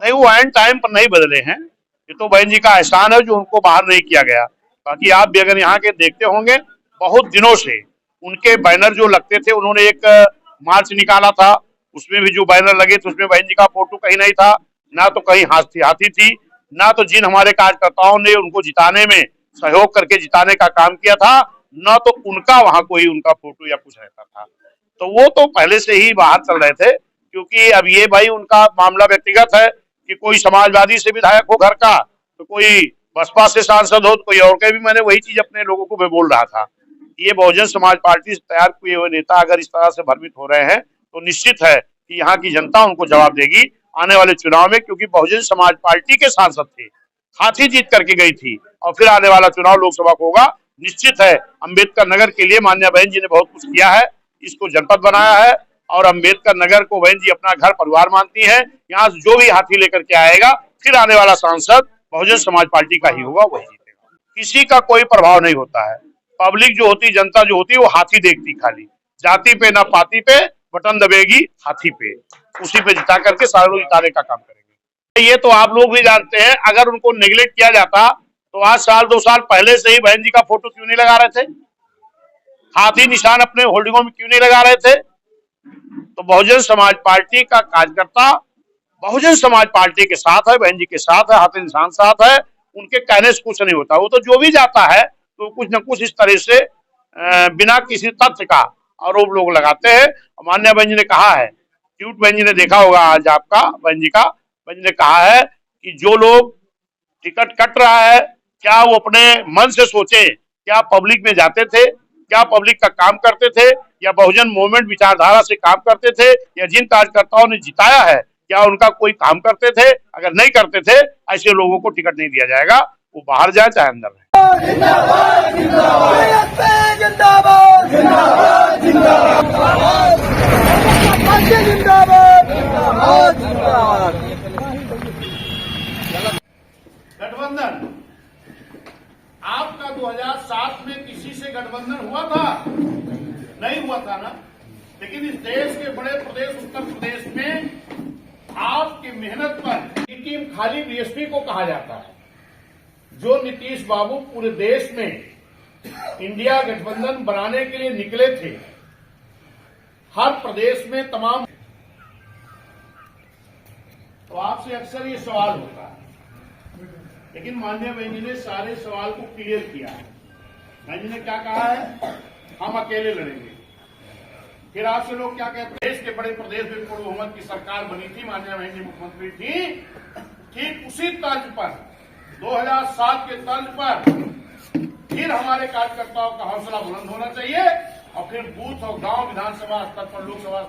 नहीं, वो and time पर नहीं बदले हैं। ये तो बहन जी का एहसान है जो उनको बाहर नहीं किया गया। बाकी आप भी अगर यहाँ के देखते होंगे, बहुत दिनों से उनके बैनर जो लगते थे, उन्होंने एक मार्च निकाला था, उसमें भी जो बैनर लगे थे उसमें बहन जी का फोटो कहीं नहीं था, ना तो कहीं हाथी थी, ना तो जिन हमारे कार्यकर्ताओं ने उनको जिताने में सहयोग करके जिताने का काम किया था, ना तो उनका वहां कोई उनका फोटो या कुछ रहता था। तो वो तो पहले से ही बाहर चल रहे थे, क्योंकि अब ये भाई उनका मामला व्यक्तिगत है कि कोई समाजवादी से विधायक हो घर का, तो कोई बसपा से सांसद हो, तो कोई और के भी। मैंने वही चीज अपने लोगों को मैं बोल रहा था, ये बहुजन समाज पार्टी से तैयार किए हुए नेता अगर इस तरह से भ्रमित हो रहे हैं, तो निश्चित है कि यहाँ की जनता उनको जवाब देगी आने वाले चुनाव में, क्योंकि बहुजन समाज पार्टी के सांसद थे, हाथी जीत करके गई थी, और फिर आने वाला चुनाव लोकसभा को होगा। निश्चित है अम्बेडकर नगर के लिए माननीय बहन जी ने बहुत कुछ किया है, इसको जनपद बनाया है, और अम्बेडकर नगर को बहन जी अपना घर परिवार मानती है। यहाँ से जो भी हाथी लेकर के आएगा, फिर आने वाला सांसद बहुजन समाज पार्टी का ही होगा, वही जीतेगा। किसी का कोई प्रभाव नहीं होता है। पब्लिक जो होती, जनता जो होती है, वो हाथी देखती, खाली जाति पे ना पाती पे, बटन दबेगी हाथी पे, उसी पे जिता करके सारे लोग जिताने का काम करेंगे। ये तो आप लोग भी जानते हैं, अगर उनको नेग्लेक्ट किया जाता तो आज साल 2 साल पहले से ही बहन जी का फोटो क्यों नहीं लगा रहे थे, हाथी निशान अपने होल्डिंगों में क्यों नहीं लगा रहे थे। तो बहुजन समाज पार्टी का कार्यकर्ता बहुजन समाज पार्टी के साथ है, बहन जी के साथ है, हाथी निशान साथ है, उनके कहने से कुछ नहीं होता। वो तो जो भी जाता है तो कुछ न कुछ इस तरह से बिना किसी तथ्य का आरोप लोग लगाते हैं। माननीय बहन जी ने कहा है, क्यूट बहन जी ने देखा होगा आज आपका बहन जी का, बहन जी ने कहा है कि जो लोग टिकट कट रहा है, क्या वो अपने मन से सोचे, क्या पब्लिक में जाते थे, क्या पब्लिक का काम करते थे, या बहुजन मूवमेंट विचारधारा से काम करते थे, या जिन कार्यकर्ताओं ने जिताया है क्या उनका कोई काम करते थे। अगर नहीं करते थे, ऐसे लोगों को टिकट नहीं दिया जाएगा, वो बाहर जाए चाहे अंदर रहे। गठबंधन आपका 2007 में किसी से गठबंधन हुआ था? नहीं हुआ था ना। लेकिन इस देश के बड़े प्रदेश उत्तर प्रदेश में आपकी मेहनत पर ये टीम खाली बीएसपी को कहा जाता है। जो नीतीश बाबू पूरे देश में इंडिया गठबंधन बनाने के लिए निकले थे, हर प्रदेश में तमाम, तो आपसे अक्सर ये सवाल होता है, लेकिन माननीय बहन जी ने सारे सवाल को क्लियर किया है। बहन जी ने क्या कहा है, हम अकेले लड़ेंगे। फिर आपसे लोग क्या कहते हैं, देश के बड़े प्रदेश में पूर्ण बहुमत की सरकार बनी थी, माननीय बहन जी मुख्यमंत्री थी, ठीक उसी तर्ज पर 2007 के तर्ज पर फिर हमारे कार्यकर्ताओं का हौसला बुलंद होना चाहिए, और फिर बूथ और गांव विधानसभा स्तर पर लोकसभा